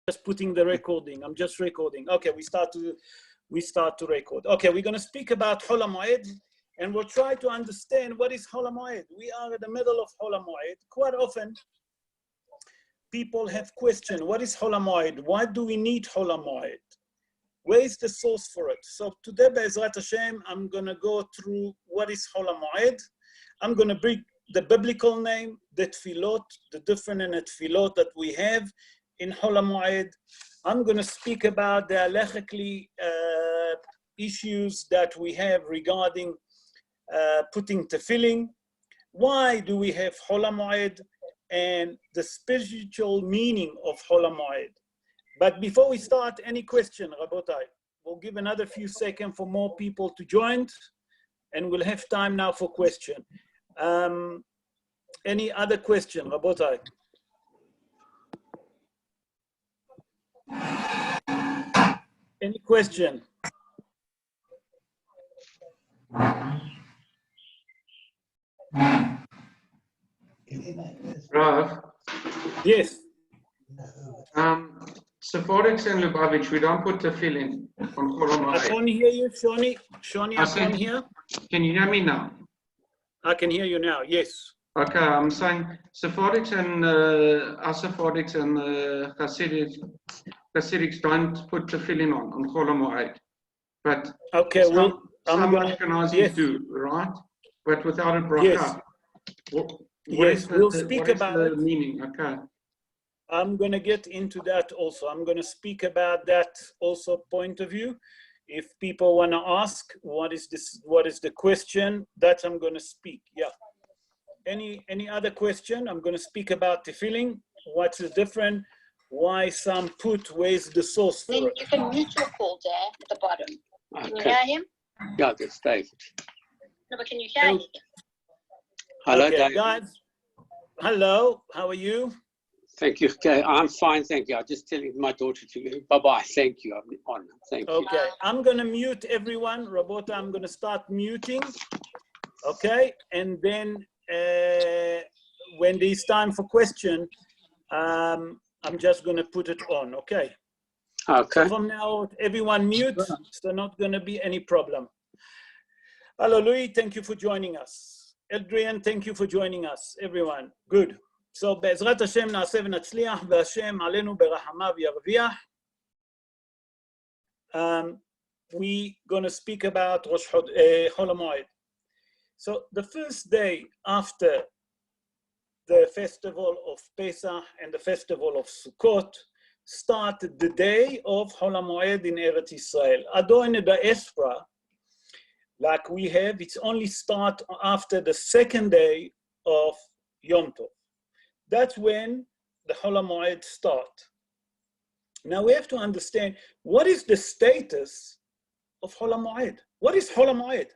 just putting the recording. I'm just recording. Okay, we start to record. Okay, we're going to speak about Chol Hamoed, and we'll try to understand what is Chol Hamoed. We are in the middle of Chol Hamoed. Quite often, people have questioned, what is Chol Hamoed? Why do we need Chol Hamoed? Where is the source for it? So today, Be'ezrat Hashem, I'm going to go through what is Chol Hamoed. I'm going to bring the biblical name, the tefillot, the different tefillot that we have in Chol Hamoed. I'm going to speak about the halachically issues that we have regarding putting tefillin. Why do we have Chol Hamoed and the spiritual meaning of Chol Hamoed? But before we start, any question, Rabotai? We'll give another few seconds for more people to join, and we'll have time now for question. Any other question, Rabotai? Any question? Rav? Yes. Sephardics and Lubavitch, we don't put tefillin on Chol Hamoed. I can't hear you, Shoni. Shoni, I can't hear. Can you hear me now? I can hear you now, yes. Okay, I'm saying Sephardics and Sephardics and Hasidics don't put tefillin on Chol Hamoed. But okay, some I'm going Ashkenazis do, right? But without a bracha. Yes, we'll speak about the meaning? Okay. I'm going to get into that also. I'm going to speak about that also point of view. If people want to ask, what is the question, that I'm going to speak. Yeah. Any other question? I'm going to speak about tefillin. What's the difference? Why some put, where's the source for it? You can mute your call there at the bottom. Can you hear him? Yeah, that's David. No, but can you hear him? Hello, okay, David. guys. Hello, how are you? Thank you. Okay, I'm fine, thank you. I'm just telling my daughter to go. Bye-bye. Thank you. I'm on. Thank you. Okay, I'm going to mute everyone. Rabota, I'm going to start muting. Okay, and then when there's time for question, I'm just going to put it on. Okay. Okay. So from now, everyone mute. So not going to be any problem. Hello, Louis. Thank you for joining us. Adrian, thank you for joining us. Everyone, good. So, בעזרת השם נעשה ונצליח, והשם עלינו ברחמיו ירוויח. We're going to speak about Chol Hamoed. So, the first day after the festival of Pesach and the festival of Sukkot started the day of Chol Hamoed in Eretz Israel. Although in the diaspora, like we have, it's only start after the second day of Yom Tov. That's when the Chol Hamoed start. Now we have to understand what is the status of Chol Hamoed. What is Chol Hamoed?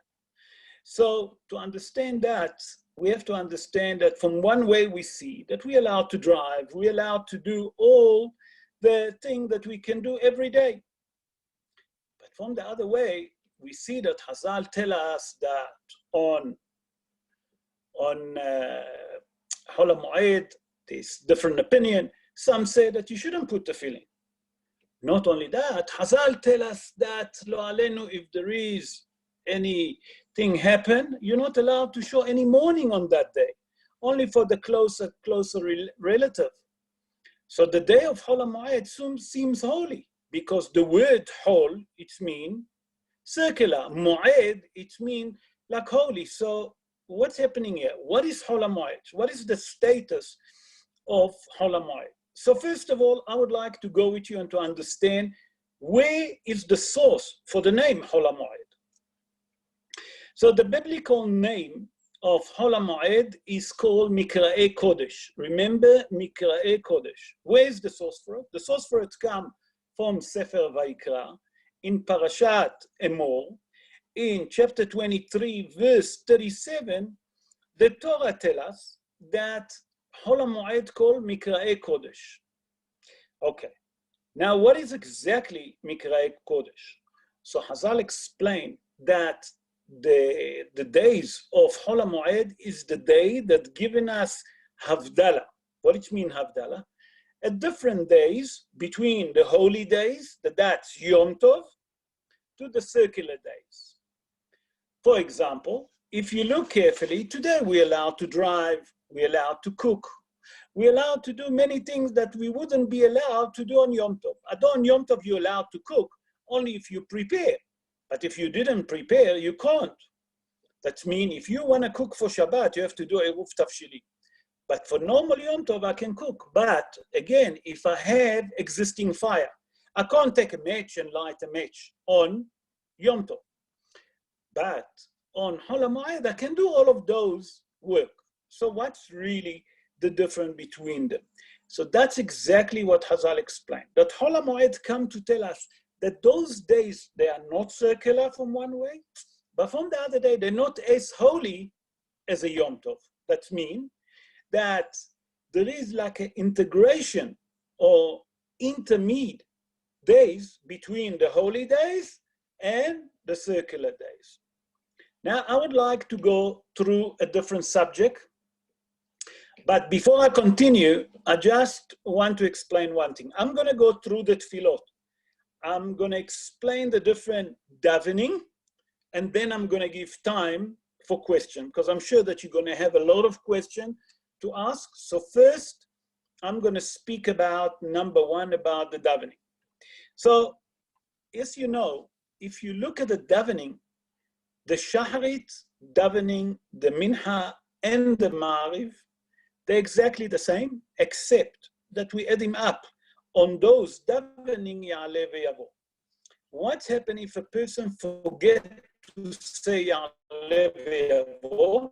So to understand that, we have to understand that from one way we see that we're allowed to drive, we're allowed to do all the things that we can do every day. But from the other way, we see that Hazal tell us that on Chol Hamoed, there's different opinion. Some say that you shouldn't put tefillin. Not only that, Hazal tell us that lo alenu, if there is anything happen, you're not allowed to show any mourning on that day, only for the closer relative. So the day of Chol Hamoed seems holy because the word Chol, it means circular. Moed, it means like holy. So what's happening here? What is Chol Hamoed? What is the status of Chol Hamoed? So first of all, I would like to go with you and to understand where is the source for the name Chol Hamoed. So the biblical name of Chol Hamoed is called Mikra'e Kodesh. Remember Mikra'e Kodesh. Where is the source for it? The source for it comes from Sefer Vayikra in Parashat Emor. In chapter 23, verse 37, the Torah tells us that Chol Hamoed called Mikra'e Kodesh. Okay. Now, what is exactly Mikra'e Kodesh? So Hazal explained that the days of Chol Hamoed is the day that given us Havdalah. What it means Havdalah? at different days between the holy days, that's Yom Tov, to the circular days. For example, if you look carefully, today we're allowed to drive, we're allowed to cook, we're allowed to do many things that we wouldn't be allowed to do on Yom Tov. On Yom Tov, you're allowed to cook only if you prepare. But if you didn't prepare, you can't. That means if you want to cook for Shabbat, you have to do Eruv Tafshili. But for normal Yom Tov, I can cook. But again, if I have existing fire, I can't take a match and light a match on Yom Tov. But on Chol Hamoed, I can do all of those work. So what's really the difference between them? So that's exactly what Hazal explained. That Chol Hamoed come to tell us that those days, they are not circular from one way, but from the other day, they're not as holy as a Yom Tov. That means that there is like an integration or intermediate days between the holy days and the circular days. Now, I would like to go through a different subject, but before I continue, I just want to explain one thing. I'm going to go through the tefillot. I'm going to explain the different davening, and then I'm going to give time for questions, because I'm sure that you're going to have a lot of questions to ask. So first, I'm going to speak about number one, about the davening. So, as you know, if you look at the davening, the Shaharit davening, the Minha, and the Ma'ariv, they're exactly the same, except that we add him up on those davening Ya'aleh ve'yavo. What's happened if a person forgets to say Ya'aleh ve'yavo?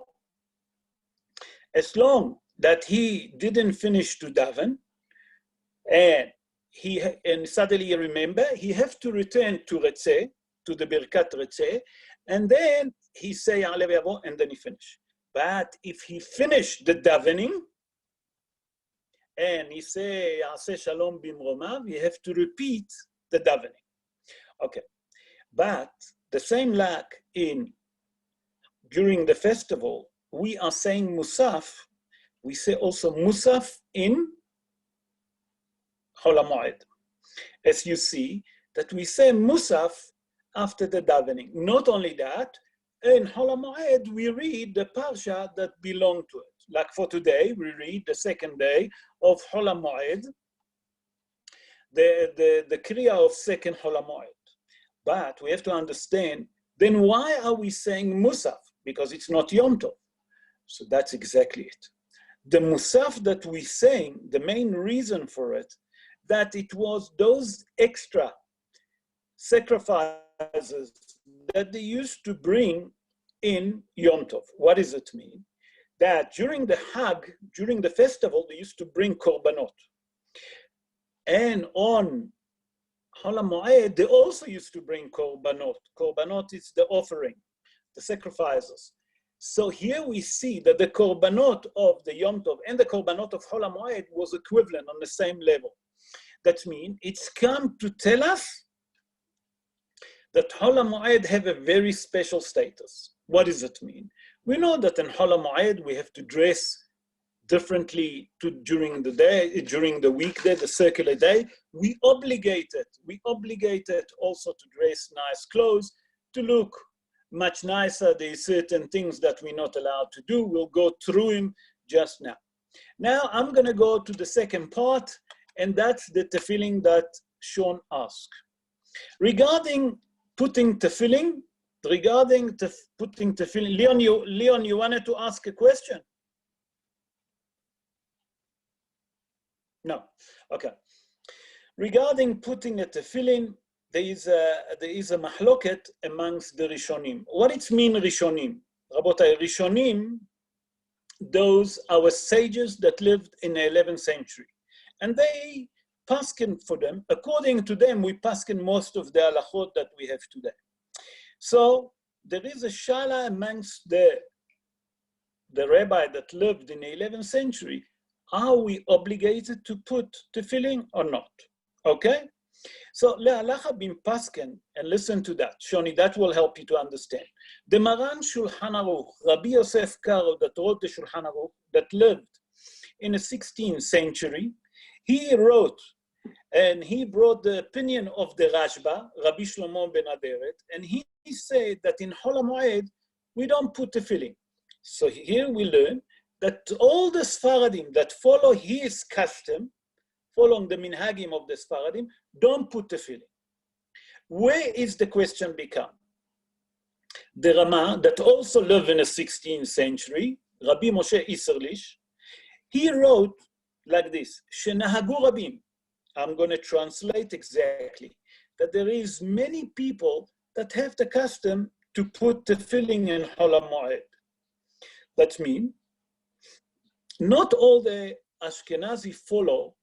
As long that he didn't finish to daven, and suddenly he remember, he have to return to Retzeh, to the Birkat Retzeh, and then he say Ya'aleh ve'yavo, and then he finish. But if he finished the davening, and he say Ya'aseh Shalom bimromav, you have to repeat the davening. Okay, but the same like during the festival, we are saying Musaf. We say also Musaf in Chol Hamoed. As you see, that we say Musaf after the davening. Not only that, in Chol Hamoed, we read the parsha that belong to it. Like for today, we read the second day of Chol Hamoed, the Kriya of second Chol Hamoed. But we have to understand, then why are we saying Musaf? Because it's not Yom Tov. So that's exactly it. The Musaf that we saying, the main reason for it, that it was those extra sacrifices that they used to bring in Yom Tov. What does it mean? That during the Hag, during the festival, they used to bring korbanot. And on Chol Hamoed, they also used to bring korbanot. Korbanot is the offering, the sacrifices. So here we see that the korbanot of the Yom Tov and the korbanot of Chol Hamoed was equivalent on the same level. That means it's come to tell us that Chol Hamoed have a very special status. What does it mean? We know that in Chol Hamoed we have to dress differently during the day, during the weekday, the circular day. We obligated also to dress nice clothes, to look much nicer. There are certain things that we're not allowed to do. We'll go through them just now. Now I'm going to go to the second part, and that's the tefillin that Sean asked. Regarding putting tefillin, Leon, you wanted to ask a question? No. Okay. Regarding putting a tefillin, there is a mahloket amongst the Rishonim. What it means, Rishonim? Rabotai, Rishonim, those our sages that lived in the 11th century. And they paskin for them. According to them, we paskin most of the halachot that we have today. So there is a shala amongst the rabbi that lived in the 11th century. Are we obligated to put tefillin or not? Okay? So le'alacha bin pasken, and listen to that, Shoni, that will help you to understand. The Maran Shulchan Aruch, Rabbi Yosef Karo, that wrote the Shulchan Aruch, that lived in the 16th century, He wrote, and he brought the opinion of the Rashba, Rabbi Shlomo ben Aderet, and he said that in Chol HaMoed, we don't put tefillin. So here we learn that all the Sfaradim that follow his custom, following the minhagim of the Sfaradim, don't put tefillin. Where is the question become? The Rama, that also lived in the 16th century, Rabbi Moshe Isserlich, he wrote like this, Shenahagu Rabim, I'm going to translate exactly, that there is many people that have the custom to put tefillin in Chol HaMoed. That means not all the Ashkenazi follow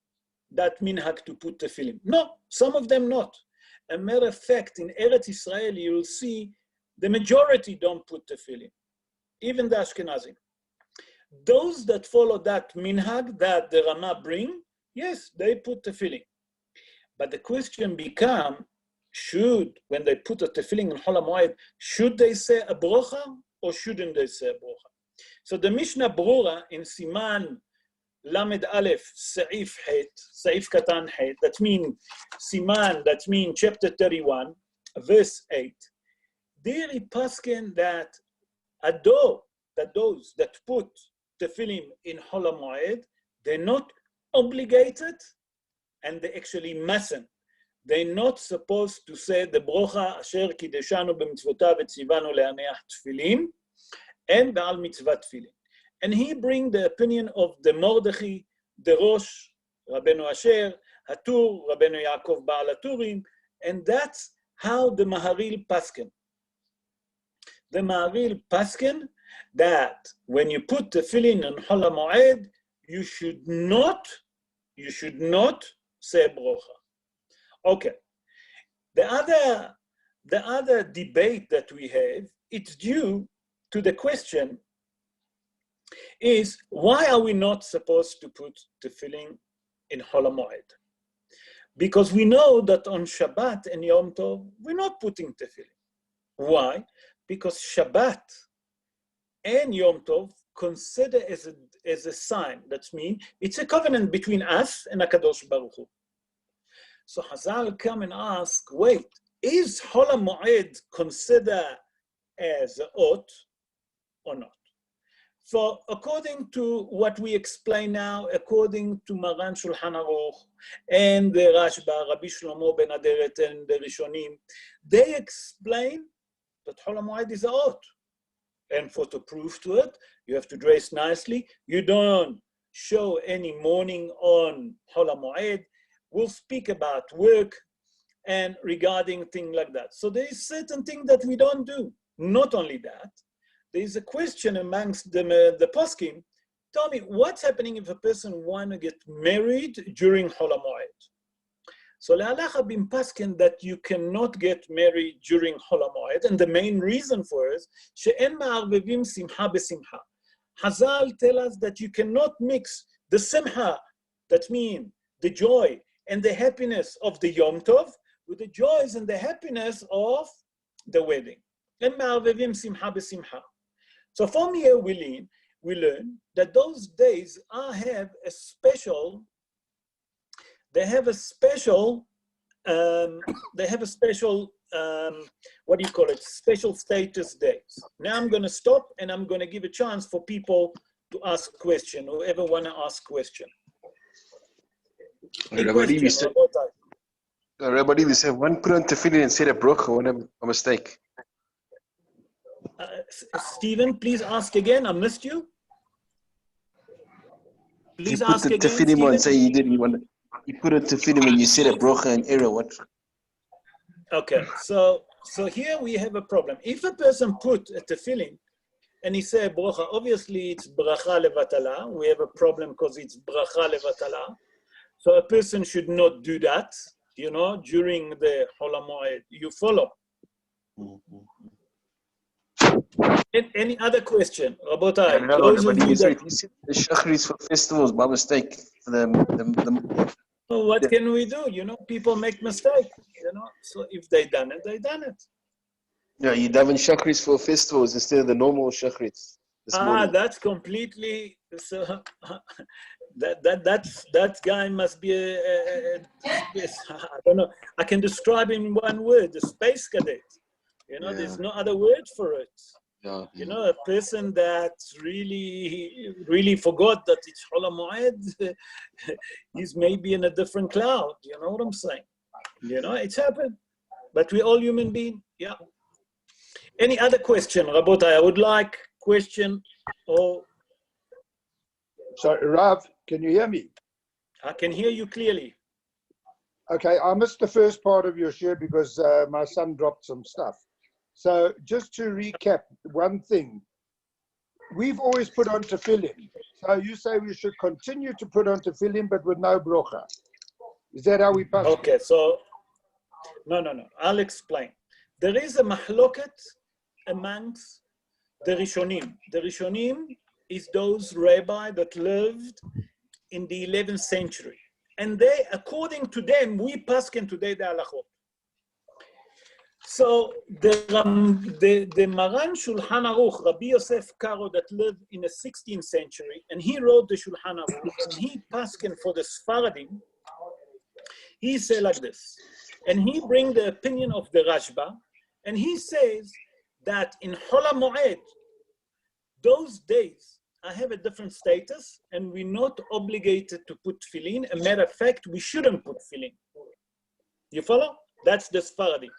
that minhag to put tefillin. No, some of them not. As a matter of fact, in Eretz Israel, you will see the majority don't put tefillin, even the Ashkenazim. Those that follow that minhag that the Rama bring, yes, they put tefillin. But the question become, when they put a tefillin in Chol HaMoed, should they say a brocha or shouldn't they say a brocha? So the Mishnah Brura in Siman Lamed Aleph Seif Het, Seif Katan Het, that means Siman, that means chapter 31, verse 8. There he pasken that those that put tefillin in Chol HaMoed, they're not obligated and they actually mustn't. They're not supposed to say the brocha asher kideshanu b'mitzvotav etzivanu le'aneach tefillin and ba'al mitzvat tefillin. And he bring the opinion of the Mordechai, the Rosh, Rabbeinu Asher, Hatur, Rabbeinu Yaakov Ba'al Haturim, and that's how the Maharil pasken. The Maharil pasken that when you put tefillin on Chol HaMoed, you should not say brocha. Okay. The other debate that we have, it's due to the question is, why are we not supposed to put tefillin in Chol HaMoed? Because we know that on Shabbat and Yom Tov, we're not putting tefillin. Why? Because Shabbat and Yom Tov consider as a sign. That means it's a covenant between us and HaKadosh Baruch Hu. So Hazal come and ask, wait, is Chol HaMoed considered as a oath or not? So according to what we explain now, according to Maran Shulchan Aruch and the Rashba, Rabbi Shlomo ben Aderet and the Rishonim, they explain that Chol HaMoed is a oath. And for to prove to it, you have to dress nicely. You don't show any mourning on Chol HaMoed. We'll speak about work and regarding things like that. So there is certain things that we don't do. Not only that, there is a question amongst the poskim. Tell me, what's happening if a person want to get married during Chol HaMoed? So le'alacha bim paskin that you cannot get married during Chol HaMoed, and the main reason for it is she'en ma'arvevim simcha besimcha. Hazal tell us that you cannot mix the simcha, that means the joy and the happiness of the Yom Tov, with the joys and the happiness of the wedding. En ma'arvevim simcha besimcha. So from here we learn that those days have a special what do you call it? Special status days. Now I'm going to stop and I'm going to give a chance for people to ask question, whoever want to ask question. Rabbi, we said one put on tefillin and said a brocha when a mistake. Stephen, please ask again. I missed you. Please ask again. You put the tefillin on and say you didn't want to. You put a tefillin and you said a brocha and error. What? Okay, so here we have a problem. If a person put a tefillin and he say brocha, obviously it's bracha levatala. We have a problem because it's bracha levatala. So a person should not do that, during the Chol HaMoed. You follow? Any other question? Rabotai, those of you that... You said the shachris for festivals by mistake. What can we do? People make mistakes, So if they done it, they done it. Yeah, you daven shachris for festivals instead of the normal shachris. That's completely... So That guy must be I don't know. I can describe him in one word: a space cadet. You know, there's no other word for it. You know, a person that really forgot that it's Chol Hamoed. He's maybe in a different cloud. You know what I'm saying? You know, it's happened. But we're all human beings. Yeah. Any other question, Rabotai? I would like question or. So, Rav, can you hear me? I can hear you clearly. Okay, I missed the first part of your share because my son dropped some stuff. So just to recap one thing, we've always put on tefillin. So you say we should continue to put on tefillin, but with no brocha. Is that how we pass? Okay, so no. I'll explain. There is a mahloket amongst the Rishonim. The Rishonim is those rabbi that lived in the 11th century. And they, according to them, we paskin today the halachot. So the Maran Shulchan Aruch, Rabbi Yosef Karo, that lived in the 16th century, and he wrote the Shulchan Aruch, and he paskin for the Sfaradim, he said like this, and he bring the opinion of the Rashba, and he says that in Chol Hamoed, those days, I have a different status, and we're not obligated to put tefillin. A matter of fact, we shouldn't put tefillin. You follow? That's the Sfaradim.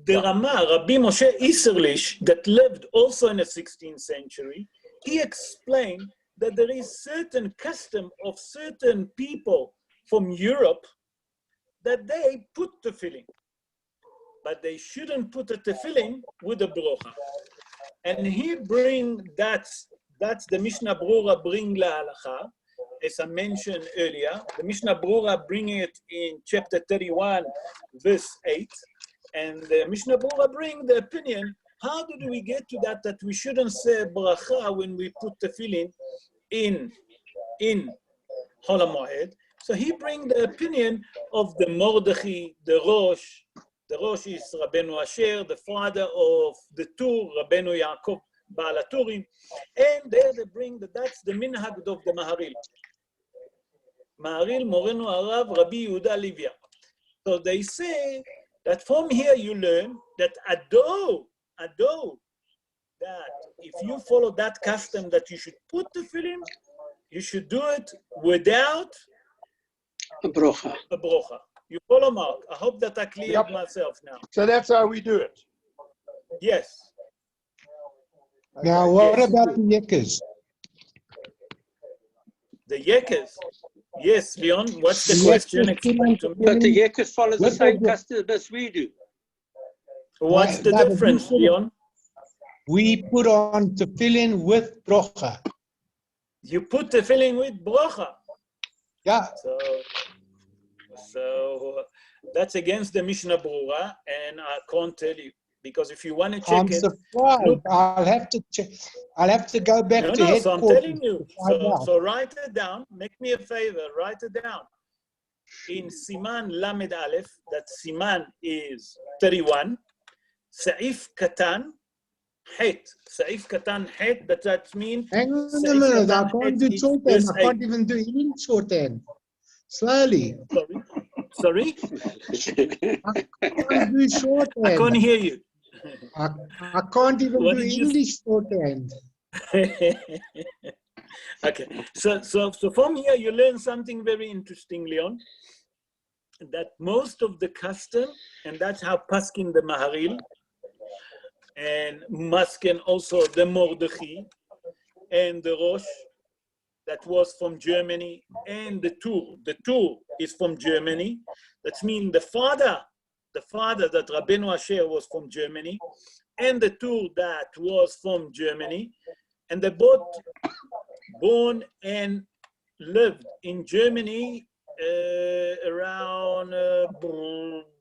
The Rama, Rabbi Moshe Isserlich, that lived also in the 16th century, he explained that there is certain custom of certain people from Europe that they put tefillin, but they shouldn't put a tefillin with a brocha. And he bring that's the Mishnah Brura bring la halacha, as I mentioned earlier. The Mishnah Brura bring it in chapter 31, verse 8. And the Mishnah Brura bring the opinion, how do we get to that we shouldn't say bracha when we put tefillin in Chol Hamoed? So he bring the opinion of the Mordechai, the Rosh. The Rosh is Rabbeinu Asher, the father of the Tur, Rabbeinu Yaakov Baal HaTurim. And there they bring that's the minhag of the Maharil. Maharil Moreno Arav Rabbi Yehuda Livia. So they say that from here you learn that although that if you follow that custom that you should put the tefillin, you should do it without A brocha. a brocha. You follow, Mark? I hope that I cleared myself now. So that's how we do it. Yes. Now, what about the Yekkers? The Yekkers. Yes, Leon, what's the question? Explain to me. But the Yekkers follow the same custom as we do. What's the difference, Leon? We put on tefillin with brocha. You put the filling with brocha. Yeah. So that's against the Mishnah Brura, and I can't tell you, because if you want to check I'm surprised. look, I'll have to check. I'll have to go back to so headquarters. I'm telling you. So write it down. Make me a favor. Write it down. In Siman Lamed Aleph, that Siman is 31. Saif Katan Het. Saif Katan Het. That means. Hang on a minute. I can't do shorthand. I can't even do any shorthand. Slowly. Sorry? I can't do shorthand. I can't hear you. I can't even do English shorthand. Okay, so from here you learn something very interesting, Leon, that most of the custom, and that's how Paskin the Maharil, and Masken also the Mordechai, and the Rosh, that was from Germany, and the Tur is from Germany. That means the father that Rabbeinu Asher was from Germany, and the Tur that was from Germany, and they both born and lived in Germany around,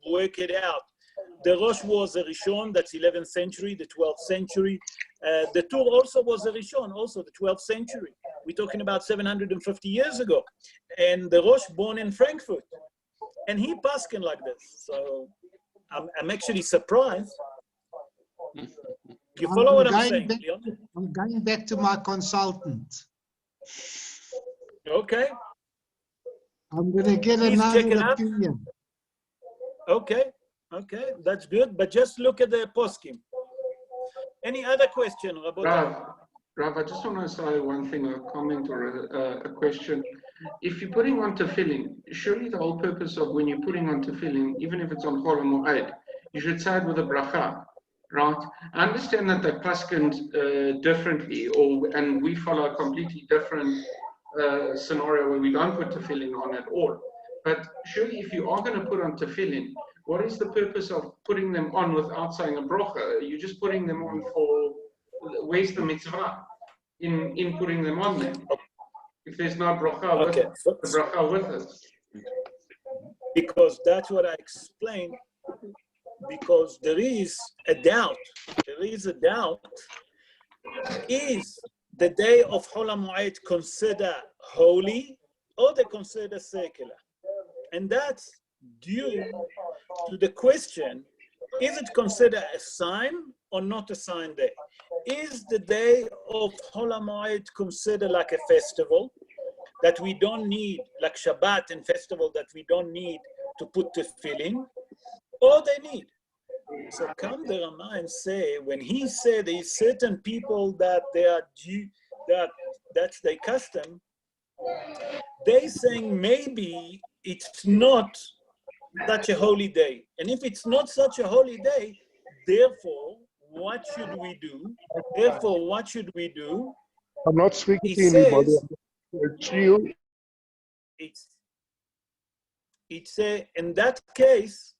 work it out. The Rosh was a Rishon, that's 11th century, the 12th century. The Tur also was a Rishon, also the 12th century. We're talking about 750 years ago. And the Rosh born in Frankfurt. And he paskin like this. So I'm actually surprised. You follow what I'm saying, Leon? I'm going back to my consultant. Okay. I'm going to get Please check another it out. opinion. Okay, that's good. But just look at the poskim. Any other question, Rabotai? Rav, I just want to say one thing, a comment or a question. If you're putting on tefillin, surely the whole purpose of when you're putting on tefillin, even if it's on Chol Hamoed, you should say it with a bracha, right? I understand that they're classified differently, and we follow a completely different scenario where we don't put tefillin on at all. But surely if you are going to put on tefillin, what is the purpose of putting them on without saying a bracha? You're just putting them on for, where's the mitzvah in putting them on there? If there's no bracha with Okay. it, the bracha with it. Because that's what I explained. Because there is a doubt. Is the day of Chol Hamoed considered holy or they consider secular? And that's due to the question, is it considered a sign or not a sign day? Is the day of Chol Hamoed considered like a festival that we don't need, like Shabbat and festival that we don't need to put tefillin, or they need? So come the Rama and say, when he said there is certain people that they are Jew, that's their custom, they saying maybe it's not such a holy day. And if it's not such a holy day, therefore, what should we do? I'm not speaking He to anybody. says, It's you. it's in that case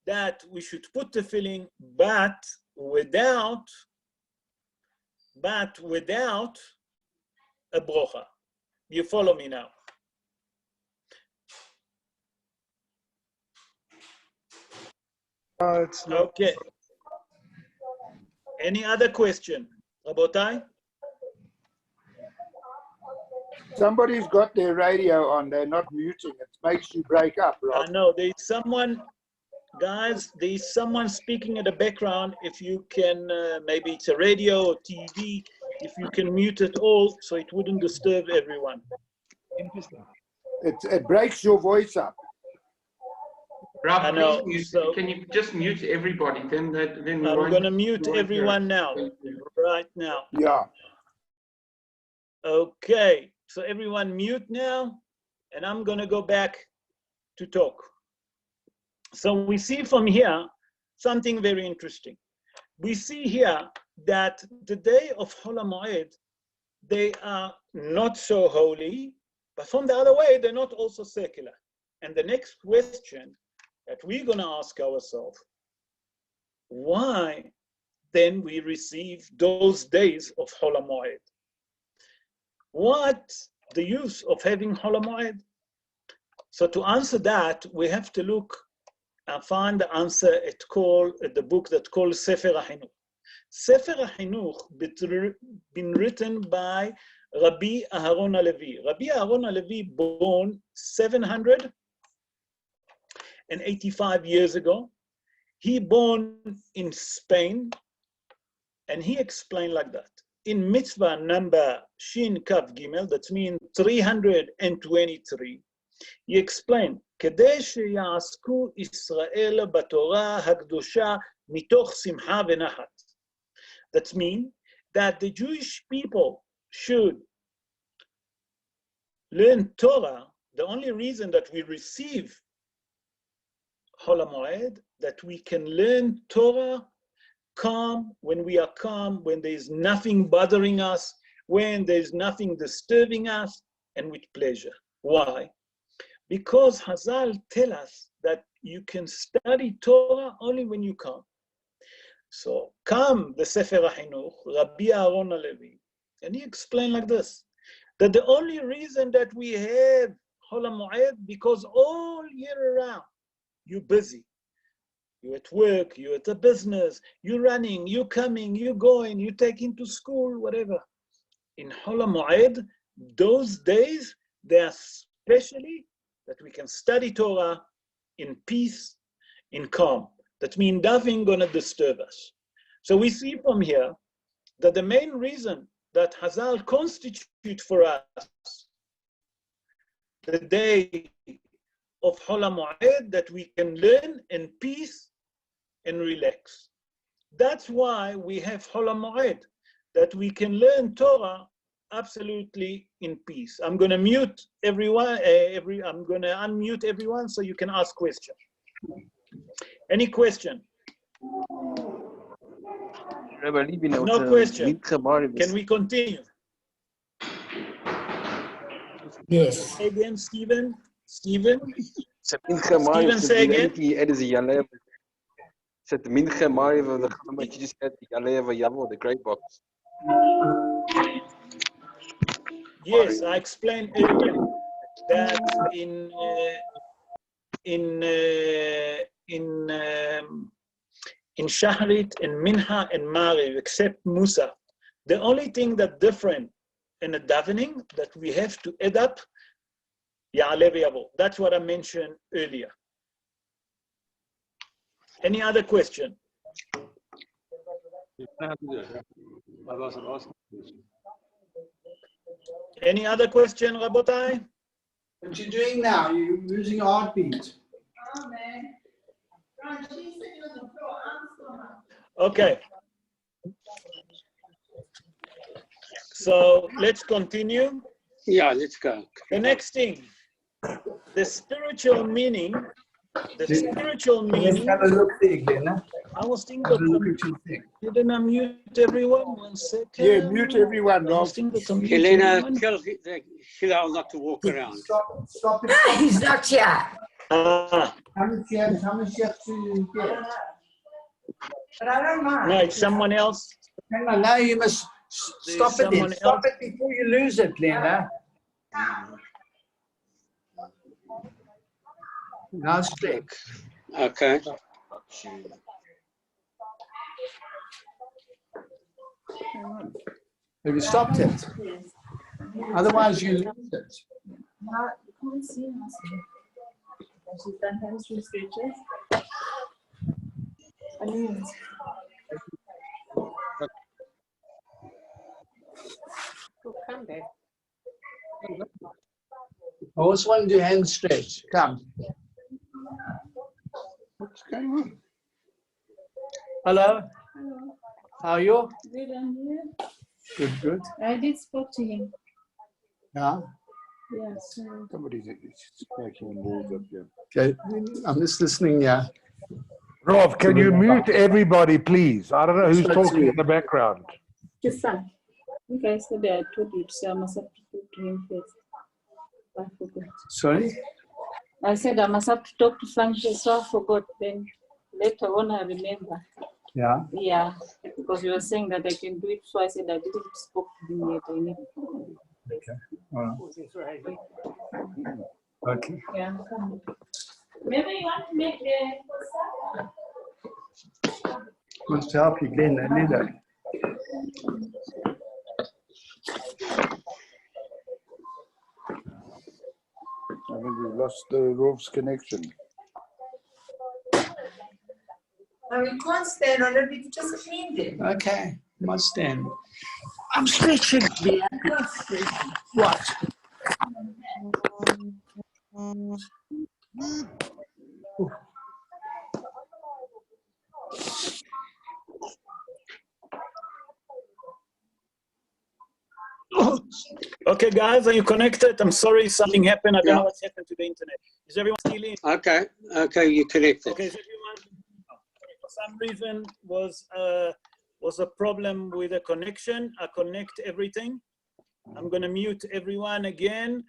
that we should put the filling, but without a brocha. You follow me now? It's not. Okay. Any other question, Rabotai? Somebody's got their radio on. They're not muting. It makes you break up, right? I know there's someone, guys. There's someone speaking in the background. If you can, maybe it's a radio or TV. If you can mute it all, so it wouldn't disturb everyone. It breaks your voice up. Rav, I know, please mute. so- Can you just mute everybody? Then we I'm won't- going to mute we won't hear everyone it. now, Thank you. right now. Yeah. Okay, so everyone mute now, and I'm going to go back to talk. So we see from here something very interesting. We see here that the day of Chol Hamoed, they are not so holy, but from the other way, they're not also secular. And the next question that we're going to ask ourselves, why then we receive those days of Chol Hamoed? What the use of having Chol Hamoed? So to answer that, we have to look and find the answer at the book that called Sefer HaChinuch. Sefer HaChinuch been written by Rabbi Aharon Levy. Rabbi Aharon Levy born 785 years ago. He born in Spain, and he explained like that. In mitzvah number Shin Kav Gimel, that means 323, he explained, כדי שיעסקו ישראל בתורה הקדושה מתוך שמחה ונחת. That means that the Jewish people should learn Torah. The only reason that we receive Chol Hamoed, that we can learn Torah calm, when we are calm, when there is nothing bothering us, when there is nothing disturbing us, and with pleasure. Why? Because Hazal tell us that you can study Torah only when you calm. So come the Sefer HaChinuch, Rabbi Aharon Levy, and he explained like this, that the only reason that we have Chol Hamoed, because all year around, you're busy. You're at work, you're at a business, you're running, you're coming, you're going, you're taking to school, whatever. In Chol Hamoed, those days, they are specially that we can study Torah in peace, in calm. That means nothing gonna disturb us. So we see from here that the main reason that Hazal constitute for us the day of Chol Hamoed that we can learn in peace and relax. That's why we have Chol Hamoed, that we can learn Torah absolutely in peace. I'm going to mute everyone. I'm going to unmute everyone so you can ask questions. Any question? No question. Can we continue? Yes. Say again, Stephen. Stephen, say again. The great box. Yes, I explained earlier that in Shahrit and Minha and Mariv, except Musa, the only thing that different in the davening that we have to add up Ya'aleh v'yavo. That's what I mentioned earlier. Any other question? Any other question, Rabotai? What you doing now? You're losing your heartbeat. Okay. So let's continue. Yeah, let's go. The next thing, the spiritual meaning. The spiritual meaning. Have a look there again, huh? I was thinking Have a look that at your thing. didn't unmute everyone. 1 second. Yeah, mute everyone, I Rob. was thinking that some Helena, tell Hillel not to walk around. Stop it. He's not here. Ah, How much you have to get? But I don't mind. no, it's someone else. Hang on, now you must stop it then. someone Stop else. it before you lose it, Lena. Now it's click. Okay. Have you stopped it? Otherwise you lose it. She's done hamstring stretches. Come back. I always want to do hand stretch. Come. What's going on? Hello. Hello. How are you? Good, and you? Good, good. I did spoke to him. Yeah. Yeah, so. Somebody's making noise up here. Okay. I'm just listening. Yeah. Rob, can you mute everybody, please? I don't know who's Sorry. talking in the background. Just son. Okay, so I told you to say I must have to talk to him first. I forgot. Sorry. I said I must have to talk to Frank first, so I forgot. Then later on I remember. Yeah. Yeah, because you were saying that I can do it, so I said I didn't spoke to him yet. I need to. Okay. All right. Okay. Yeah. Maybe you want to make the. Must help you, Glenn. I need that. I think we've lost the Rov's connection. No, we can't stand on it. We just cleaned it. Okay. Must stand. I'm stretching, dear. What? Okay, guys, are you connected? I'm sorry, something happened. I don't know what's happened to the internet. Is everyone still in? Okay. Okay, you connected. Okay, is everyone? For some reason was a problem with the connection. I connect everything. I'm going to mute everyone again,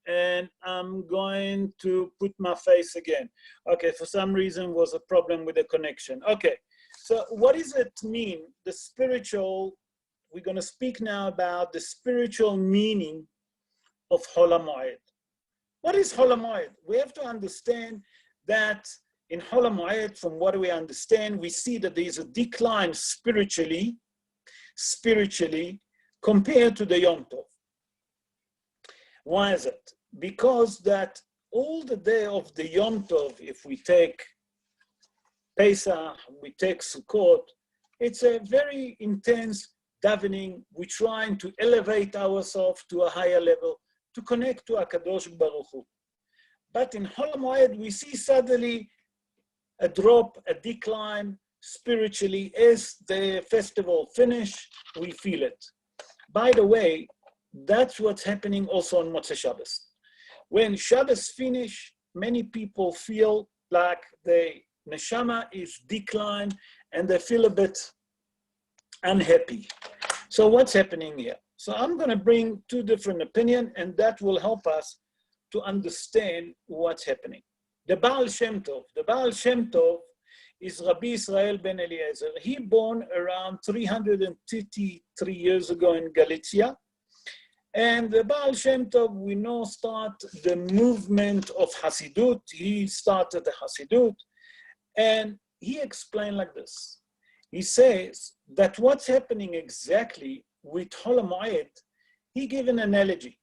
and I'm going to put my face again. Okay, for some reason was a problem with the connection. Okay, so what does it mean? The spiritual. We're going to speak now about the spiritual meaning of Chol Hamoed. What is Chol Hamoed? We have to understand that in Chol Hamoed, from what we understand, we see that there is a decline spiritually compared to the Yom Tov. Why is it? Because that all the day of the Yom Tov, if we take Pesach, we take Sukkot, it's a very intense davening. We're trying to elevate ourselves to a higher level, to connect to HaKadosh Baruch Hu. But in Hol HaMoed, we see suddenly a drop, a decline spiritually. As the festival finish, we feel it. By the way, that's what's happening also on Motzei Shabbos. When Shabbos finish, many people feel like the neshama is declined and they feel a bit unhappy. So what's happening here? So I'm going to bring two different opinions, and that will help us to understand what's happening. The Baal Shem Tov is Rabbi Israel ben Eliezer. He born around 333 years ago in Galicia. And the Baal Shem Tov, we know, start the movement of Hasidut. He started the Hasidut, and he explained like this. He says that what's happening exactly with Hol HaMoed, he gave an analogy.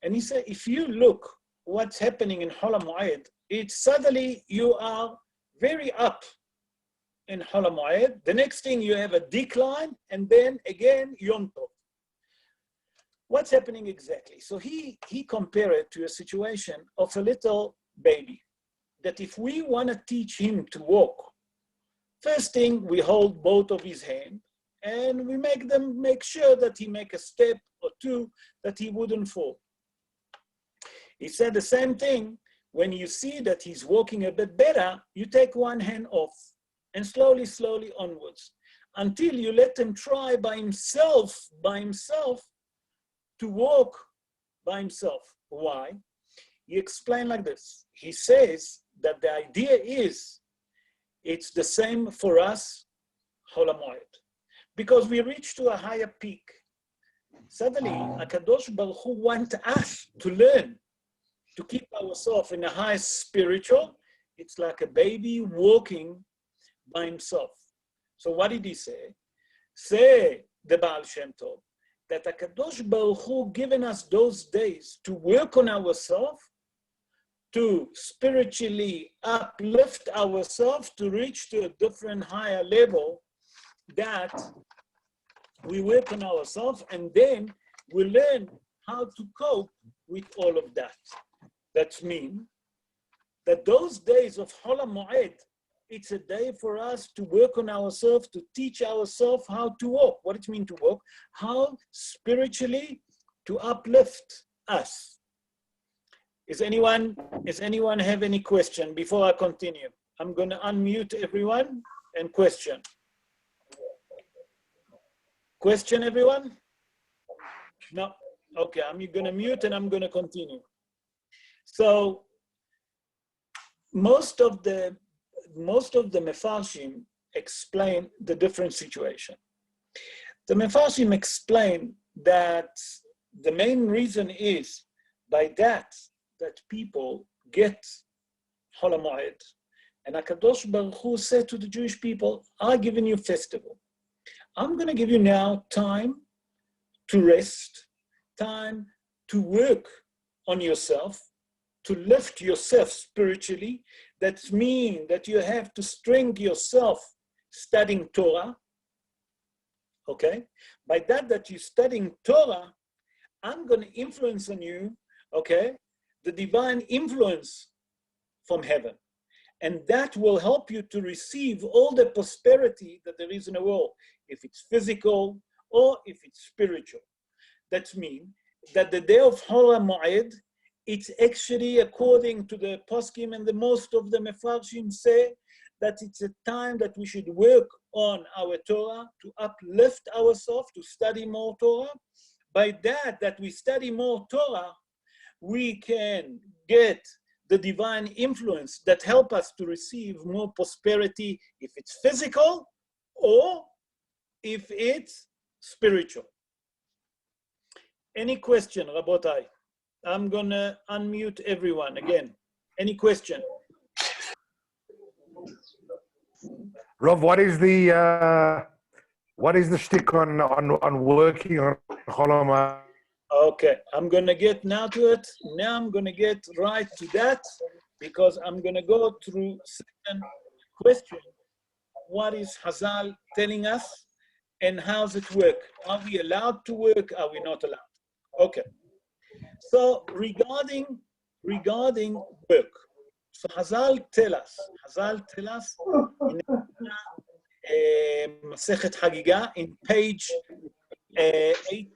And he said, if you look what's happening in Hol HaMoed, it's suddenly you are very up in Hol HaMoed. The next thing you have a decline, and then again, Yom Tov. What's happening exactly? So he compared it to a situation of a little baby, that if we want to teach him to walk, first thing, we hold both of his hands and we make sure that he make a step or two, that he wouldn't fall. He said the same thing, when you see that he's walking a bit better, you take one hand off and slowly, slowly onwards, until you let him try by himself to walk by himself. Why? He explained like this. He says that the idea is, it's the same for us, Hol HaMoed, because we reach to a higher peak. Suddenly, HaKadosh Baruch Hu wants us to learn to keep ourselves in a high spiritual. It's like a baby walking by himself. So what did he say? Say the Baal Shem Tov, that HaKadosh Baruch Hu given us those days to work on ourselves, to spiritually uplift ourselves, to reach to a different higher level, that we work on ourselves, and then we learn how to cope with all of that. That means that those days of Hol HaMoed, it's a day for us to work on ourselves, to teach ourselves how to walk. What does it mean to walk? How spiritually to uplift us. Is anyone have any question before I continue? I'm going to unmute everyone and question. Question, everyone? No? Okay, I'm going to mute and I'm going to continue. So most of the Mefarshim explain the different situation. The Mefarshim explain that the main reason is by that people get Hol HaMoed, and HaKadosh Baruch Hu said to the Jewish people, I've given you festival. I'm going to give you now time to rest, time to work on yourself, to lift yourself spiritually. That means that you have to strengthen yourself studying Torah. Okay? By that you're studying Torah, I'm going to influence on you, okay, the divine influence from heaven. And that will help you to receive all the prosperity that there is in the world, if it's physical or if it's spiritual. That means that the day of Hol HaMoed, it's actually according to the poskim, and the most of the Mefarshim say that it's a time that we should work on our Torah, to uplift ourselves, to study more Torah. By that we study more Torah, we can get the divine influence that help us to receive more prosperity, if it's physical or if it's spiritual. Any question, Rabotai? I'm gonna unmute everyone again. Any question? Rob, what is the shtick on working on Hol HaMoed? Okay, I'm gonna get now to it. Now I'm gonna get right to that, because I'm gonna go through second question. What is Hazal telling us, and how's it work? Are we allowed to work? Are we not allowed? Okay. So regarding work, so Hazal tell us in Masechet Hagiga in page 18,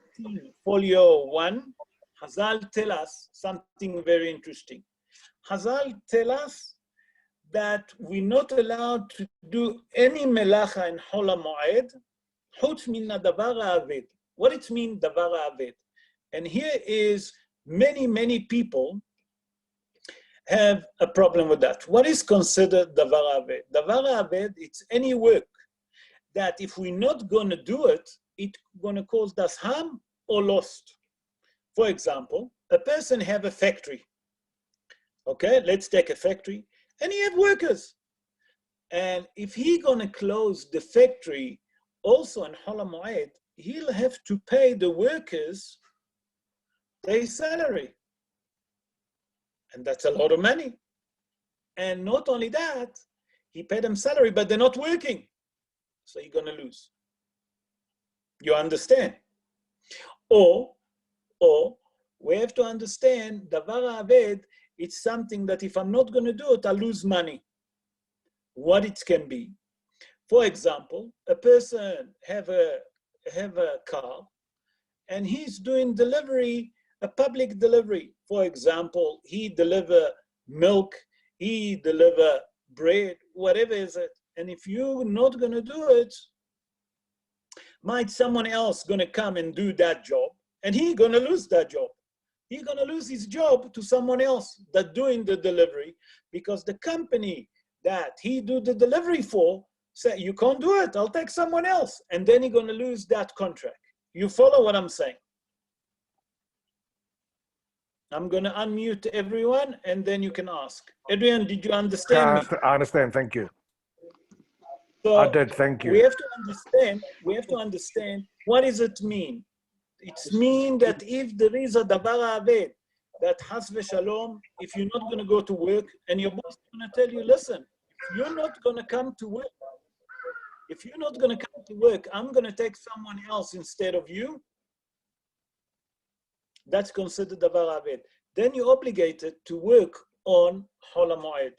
folio 1, Hazal tell us something very interesting. Hazal tell us that we're not allowed to do any melacha in Chol HaMoed, chutz min hadavar ha'aved. What it means, davar ha'aved? And here is many people have a problem with that. What is considered davar ha'aved? Davar ha'aved, it's any work that if we're not going to do it, it's going to cause us harm or lost. For example, a person have a factory. Okay, let's take a factory, and he have workers. And if he going to close the factory also in Chol HaMoed, he'll have to pay the workers their salary. And that's a lot of money. And not only that, he paid them salary, but they're not working. So you're going to lose. You understand? Or we have to understand, davar ha'aved, it's something that if I'm not going to do it, I'll lose money. What it can be. For example, a person have a car, and he's doing delivery, a public delivery. For example, he deliver milk, he deliver bread, whatever is it. And if you're not going to do it, might someone else going to come and do that job, and he's going to lose that job. He's going to lose his job to someone else that doing the delivery, because the company that he do the delivery for say, you can't do it, I'll take someone else. And then he's going to lose that contract. You follow what I'm saying? I'm going to unmute everyone, and then you can ask. Adrian, did you understand me? I understand, thank you. So I did, thank you. We have to understand what does it mean. It means that if there is a davar ha'aved, that has v'shalom, if you're not going to go to work, and your boss is going to tell you, listen, if you're not going to come to work, I'm going to take someone else instead of you. That's considered davar ha'aved. Then you're obligated to work on Chol HaMoed.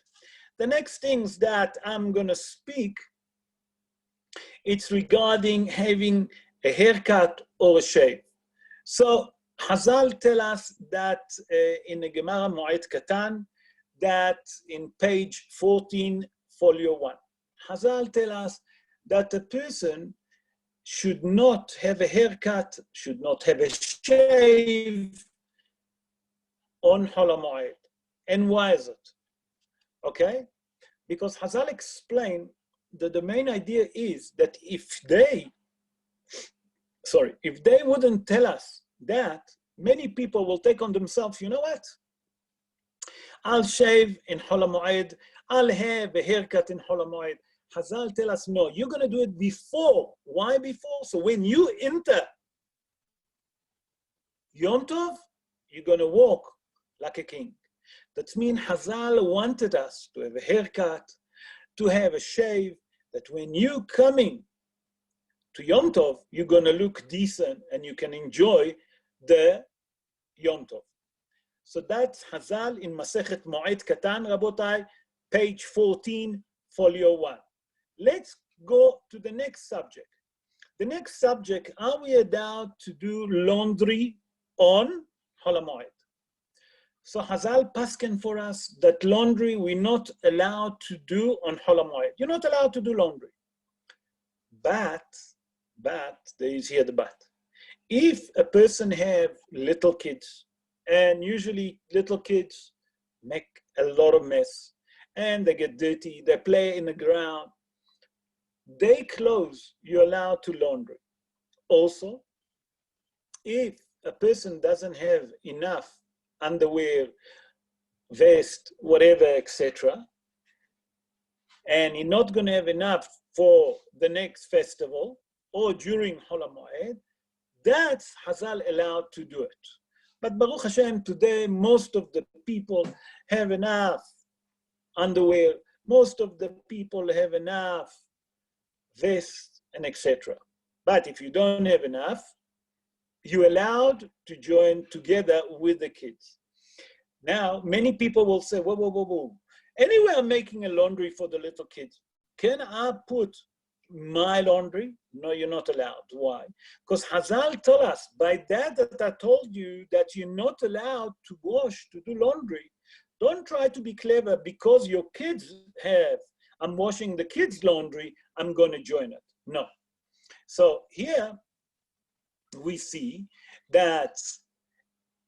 The next things that I'm going to speak, it's regarding having a haircut or a shave. So Hazal tell us that in the Gemara Moed Katan, that in page 14, folio 1. Hazal tell us that a person should not have a haircut, should not have a shave on Chol HaMoed. And why is it? Okay? Because Hazal explained that the main idea is that if they wouldn't tell us that, many people will take on themselves, you know what? I'll shave in Chol HaMoed, I'll have a haircut in Chol HaMoed. Hazal tell us, no, you're going to do it before. Why before? So when you enter Yom Tov, you're going to walk like a king. That means Hazal wanted us to have a haircut, to have a shave, that when you coming to Yom Tov, you're going to look decent and you can enjoy the Yom Tov. So that's Hazal in Masechet Moed Katan, Rabotai, page 14, folio 1. Let's go to the next subject. The next subject, are we allowed to do laundry on Chol HaMoed? So Hazal pasken for us that laundry we're not allowed to do on Chol HaMoed. You're not allowed to do laundry. But, there is here the but. If a person have little kids, and usually little kids make a lot of mess, and they get dirty, they play in the ground, their clothes you're allowed to laundry. Also, if a person doesn't have enough underwear, vest, whatever, etc., and you're not going to have enough for the next festival or during Chol HaMoed, that's Hazal allowed to do it. But Baruch Hashem, today most of the people have enough underwear, most of the people have enough vest, and etc. But if you don't have enough, you're allowed to join together with the kids. Now, many people will say, whoa, whoa, whoa, whoa. Anyway, I'm making a laundry for the little kids. Can I put my laundry? No, you're not allowed. Why? Because Hazal told us, by that I told you that you're not allowed to wash, to do laundry. Don't try to be clever because your kids have, I'm washing the kids' laundry, I'm going to join it. No. So here we see that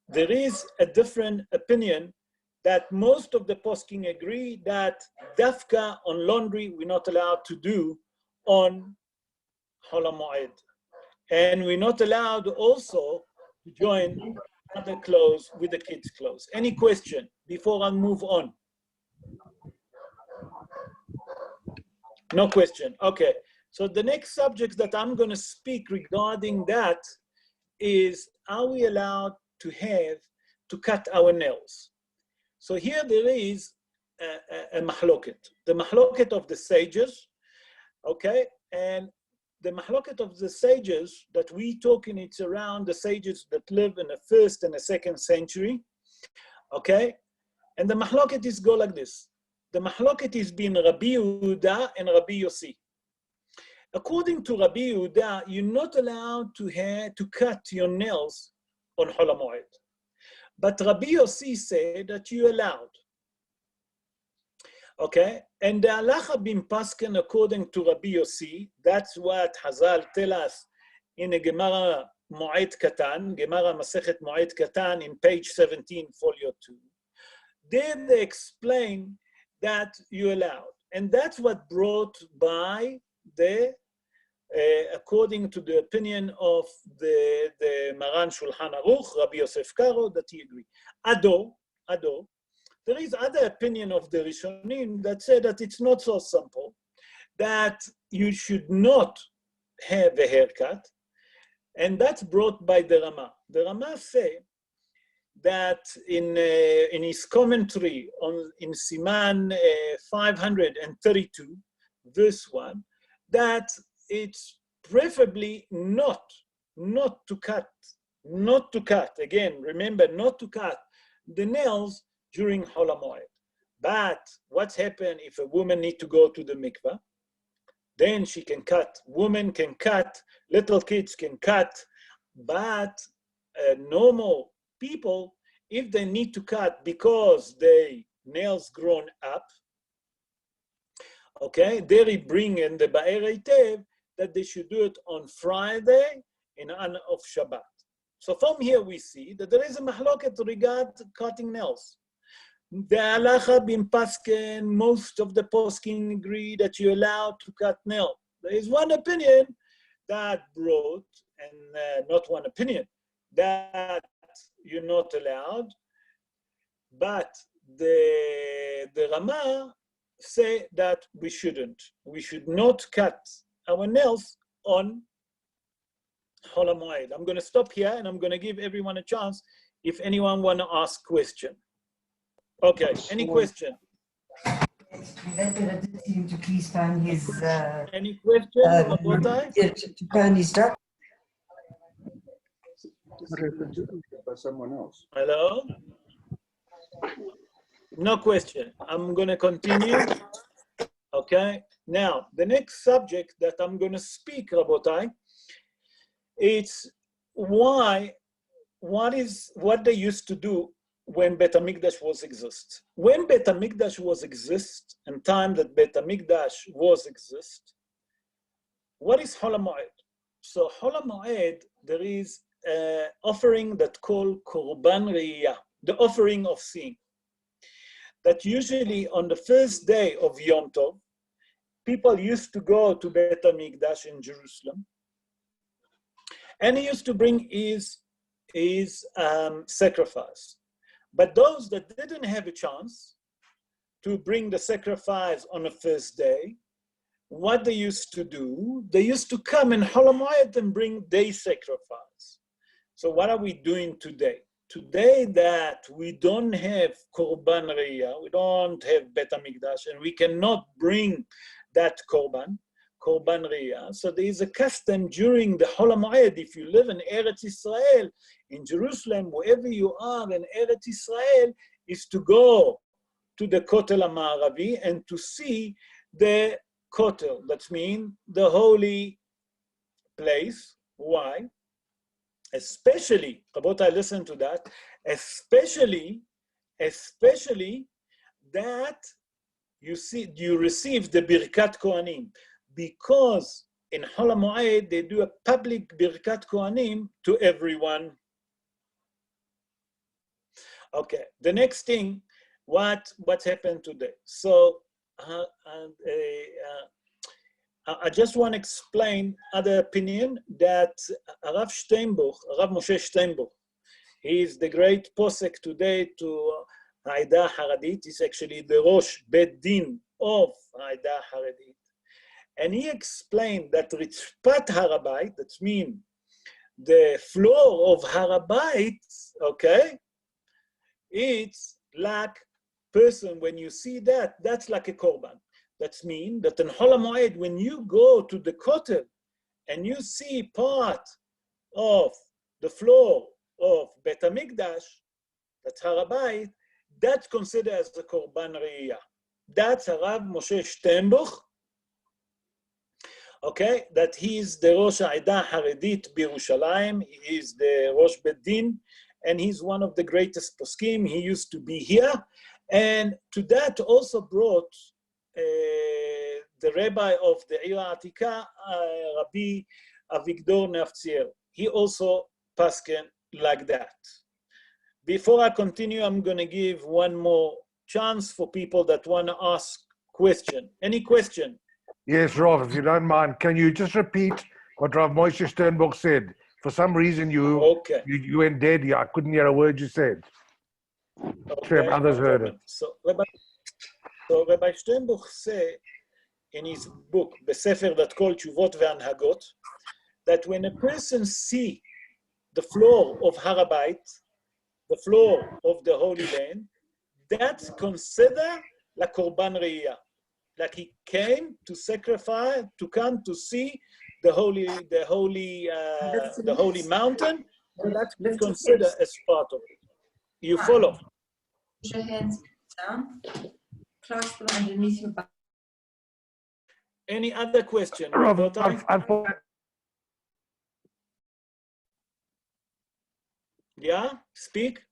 there is a different opinion that most of the poskim agree that dafka on laundry we're not allowed to do on Chol Hamoed. And we're not allowed also to join other clothes with the kids' clothes. Any question before I move on? No question. Okay. So the next subject that I'm going to speak regarding that is, are we allowed to cut our nails? So here there is a mahloket, the mahloket of the sages, okay? And the mahloket of the sages that we talking, it's around the sages that live in the 1st and the 2nd century, okay? And the mahloket is go like this. The mahloket is between Rabbi Yehuda and Rabbi Yossi. According to Rabbi Yehuda, you're not allowed to cut your nails on Chol Hamoed. But Rabbi Yossi said that you're allowed. Okay? And the halacha bin pasken according to Rabbi Yossi, that's what Hazal tell us in a Gemara Moed Katan, Gemara Masechet Moed Katan in page 17, folio 2. There they explain that you're allowed. And that's what brought by the, according to the opinion of the Maran Shulchan Aruch, Rabbi Yosef Karo, that he agreed. Ado, there is other opinion of the Rishonim that say that it's not so simple, that you should not have a haircut, and that's brought by the Rama. The Rama say that in his commentary in Siman 532, verse 1, that it's preferably not to cut, again, remember, not to cut the nails during Chol Hamoed. But what's happened if a woman needs to go to the mikveh? Then she can cut. Women can cut, little kids can cut, but normal people, if they need to cut because their nails grown up, okay, they bring in the Ba'er Eitev that they should do it on Friday in honor of Shabbat. So from here we see that there is a mahloket regarding cutting nails. The halacha bin pasken, most of the poskim agree that you're allowed to cut nails. There is one opinion that brought, and not one opinion, that you're not allowed, but the Rama say that we shouldn't. We should not cut our nails on Chol Hamoed. I'm going to stop here and I'm going to give everyone a chance if anyone want to ask question. Okay, any question? To please find his any question? to find his stuff. By someone else. Hello? No question. I'm going to continue. Okay. Now, the next subject that I'm going to speak, Rabotai, it's what they used to do when Bet HaMikdash was exist. When Bet HaMikdash was exist, and time that Bet HaMikdash was exist, what is Chol Hamoed? So Chol Hamoed, there is an offering that called Korban Re'iyah, the offering of sin. That usually on the first day of Yom Tov, people used to go to Bet HaMikdash in Jerusalem, and he used to bring his sacrifice. But those that didn't have a chance to bring the sacrifice on the first day, what they used to do, they used to come in Chol Hamoed and bring their sacrifice. So what are we doing today? Today that we don't have Korban Re'iyah, we don't have Bet HaMikdash, and we cannot bring that Korban, Korban Riyah. So there is a custom during the Chol Hamoed, if you live in Eretz Israel, in Jerusalem, wherever you are in Eretz Israel, is to go to the Kotel HaMa'aravi and to see the Kotel. That means the holy place. Why? Especially, Rabotai, listen to that, especially that you receive the Birkat Kohanim, because in Chol Hamoed they do a public Birkat Kohanim to everyone. Okay, the next thing, what happened today? So I just want to explain other opinion that Rav Moshe Steinbuch, he is the great posek today to Haida Haradit. He's actually the Rosh Bet Din of Haida Haradit. And he explained that Ritzpat Harabait, that means the floor of Harabait, okay, it's like person, when you see that, that's like a korban. That means that in Chol Hamoed, when you go to the Kotel and you see part of the floor of Bet HaMikdash, that's Harabait, that's considered as a Korban Riyah. That's Rav Moshe Steinbuch, okay, that he is the Rosh Ha'ida Haredit Birushalayim, he is the Rosh Bet Din, and he's one of the greatest poskim. He used to be here, and to that also brought the Rabbi of the Ir Atika, Rabbi Avigdor Nafziel. He also pasken like that. Before I continue, I'm going to give one more chance for people that want to ask question. Any question? Yes, Rav, if you don't mind, can you just repeat what Rav Moshe Steinbuch said? For some reason, you went dead here. I couldn't hear a word you said. Okay, Others heard it. So Rabbi Steinbuch said in his book, Besefer that called Tshuvot ve'Anhagot, that when a person see the floor of Harabait, the floor of the Holy Land, that's considered la Korban Riyah. Like he came to sacrifice, to come to see the holy mountain, and that's considered as part of it. You follow? Put your hands down, clasp them underneath your back. Any other question? Yeah, speak.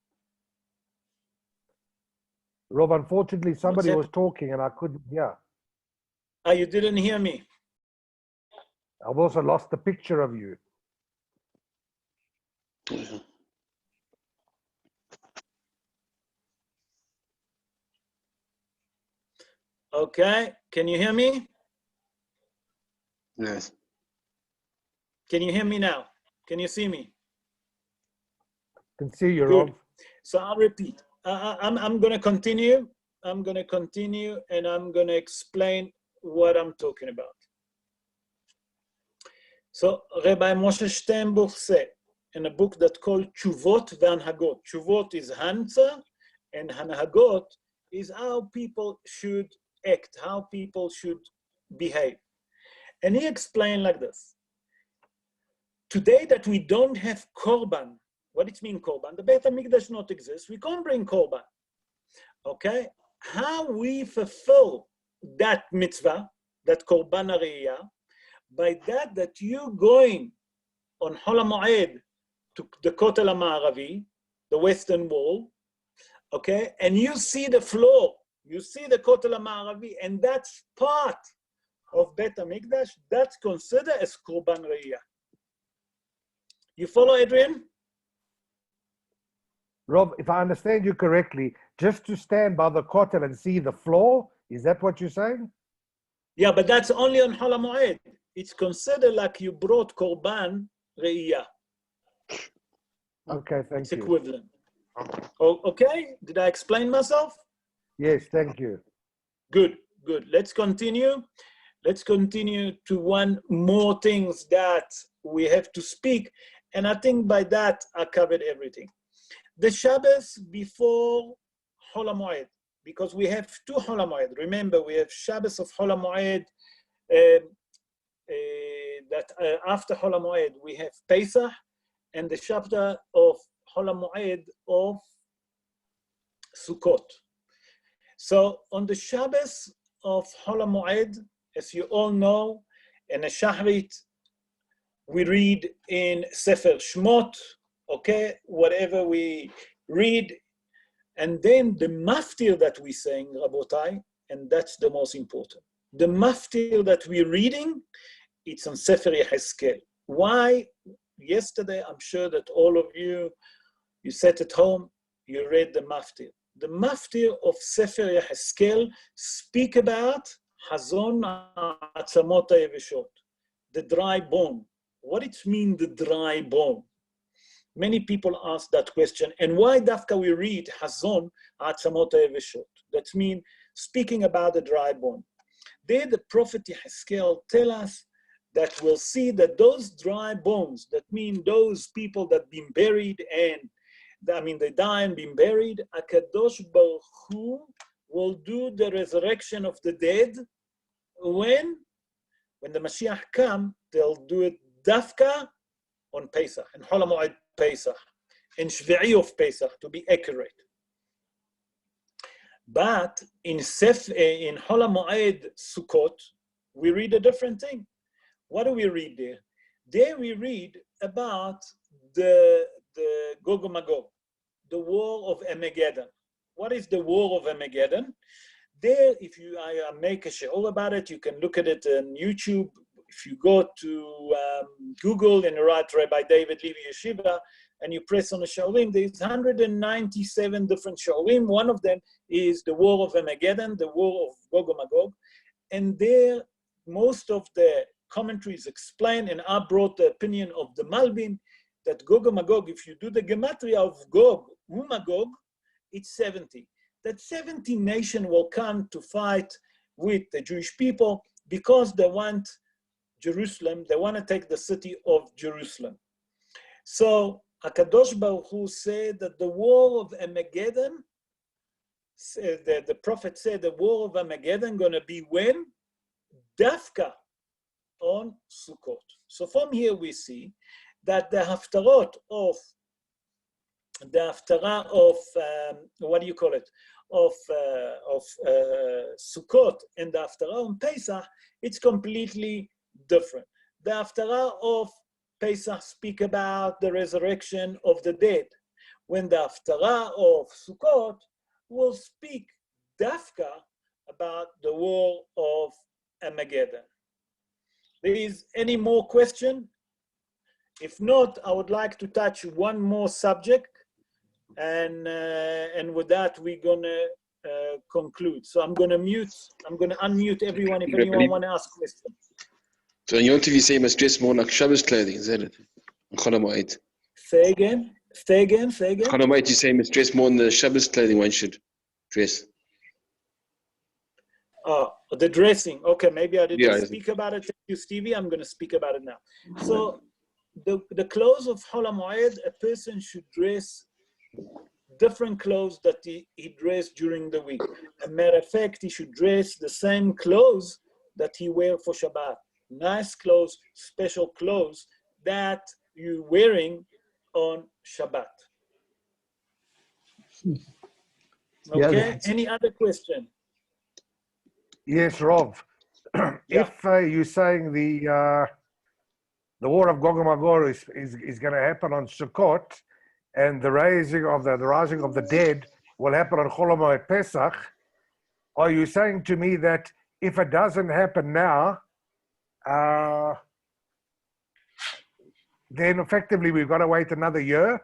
Rob, unfortunately, somebody was talking and I couldn't hear. Oh, you didn't hear me? I've also lost the picture of you. Okay, can you hear me? Yes. Can you hear me now? Can you see me? Can see you, Good. Rob. So I'll repeat. I'm going to continue. I'm going to continue and I'm going to explain what I'm talking about. So Rabbi Moshe Steinbuch said in a book that called Tshuvot ve'Anhagot. Tshuvot is answer and Hanhagot is how people should act, how people should behave. And he explained like this. Today that we don't have korban, what it means korban? The Beit HaMikdash not exist, we can't bring korban. Okay? How we fulfill that mitzvah, that korban hariyah, by that you going on Chol Hamoed to the Kotel HaMa'aravi, the western wall, okay, and you see the floor, you see the Kotel HaMa'aravi, and that's part of Beit HaMikdash, that's considered as korban hariyah. You follow, Adrian? Rob, if I understand you correctly, just to stand by the kotel and see the floor, is that what you're saying? Yeah, but that's only on Chol Hamoed. It's considered like you brought korban re'iyah. Okay, thank you. It's equivalent. Okay, did I explain myself? Yes, thank you. Good, good. Let's continue. Let's continue to one more things that we have to speak. And I think by that, I covered everything. The Shabbos before Chol Hamoed, because we have two Chol Hamoed. Remember, we have Shabbos of Chol Hamoed after Chol Hamoed we have Pesach and the chapter of Chol Hamoed of Sukkot. So on the Shabbos of Chol Hamoed, as you all know, in a Shahrit, we read in Sefer Shmot, okay, whatever we read, and then the maftir that we sing, Rabotai, and that's the most important. The maftir that we're reading, it's on Sefer Yehezkel. Why? Yesterday, I'm sure that all of you sat at home, you read the maftir. The maftir of Sefer Yehezkel speak about Hazon Atzamot HaYeveshot, the dry bone. What it means, the dry bone? Many people ask that question. And why Dafka we read Hazon Atzamot HaYeveshot? That means speaking about the dry bone. There the prophet Yehezkel tell us that we'll see that those dry bones, that mean those people that been buried and they die and been buried, HaKadosh Baruch Hu will do the resurrection of the dead when the Mashiach come, they'll do it Dafka on Pesach, and Chol Hamoed Pesach, and Shvi'i of Pesach, to be accurate. But in Chol Hamoed Sukkot, we read a different thing. What do we read there? There we read about the Gog and Magog, the war of Armageddon. What is the war of Armageddon? There, if you make a shiur about it, you can look at it on YouTube. If you go to Google and write Rabbi David Levy Yeshiva, and you press on the shiurim, there's 197 different shiurim. One of them is the war of Armageddon, the war of Gog and Magog. And there, most of the commentaries explain, and I brought the opinion of the Malbim, that Gog and Magog, if you do the gematria of Gog, Magog, it's 70. That 70 nation will come to fight with the Jewish people because they want Jerusalem, they want to take the city of Jerusalem. So HaKadosh Baruch Hu said that the war of Armageddon, the prophet said the war of Armageddon going to be when? Dafka on Sukkot. So from here we see that the haftarah of what do you call it? Of Sukkot and the haftarah on Pesach, it's completely different. The haftarah of Pesach speak about the resurrection of the dead, when the haftarah of Sukkot will speak dafka about the war of Armageddon. There is any more question? If not, I would like to touch one more subject, and with that we're gonna conclude. So I'm gonna unmute everyone if anyone want to ask questions. So in your interview, you say you must dress more like Shabbos clothing, is that it? Chol Hamoed. Say again. Chol Hamoed, you say you must dress more in the Shabbos clothing one should dress. Oh, the dressing. Okay, maybe I didn't speak about it. Thank you, Stevie. I'm going to speak about it now. So the clothes of Chol Hamoed, a person should dress different clothes that he dressed during the week. As a matter of fact, he should dress the same clothes that he wear for Shabbat. Nice clothes, special clothes that you're wearing on Shabbat. Okay, any other question? Yes, Rav. If you're saying the war of Gog and Magog is going to happen on Sukkot, and the rising of the dead will happen on Chol Hamoed Pesach, are you saying to me that if it doesn't happen now, then effectively we've got to wait another year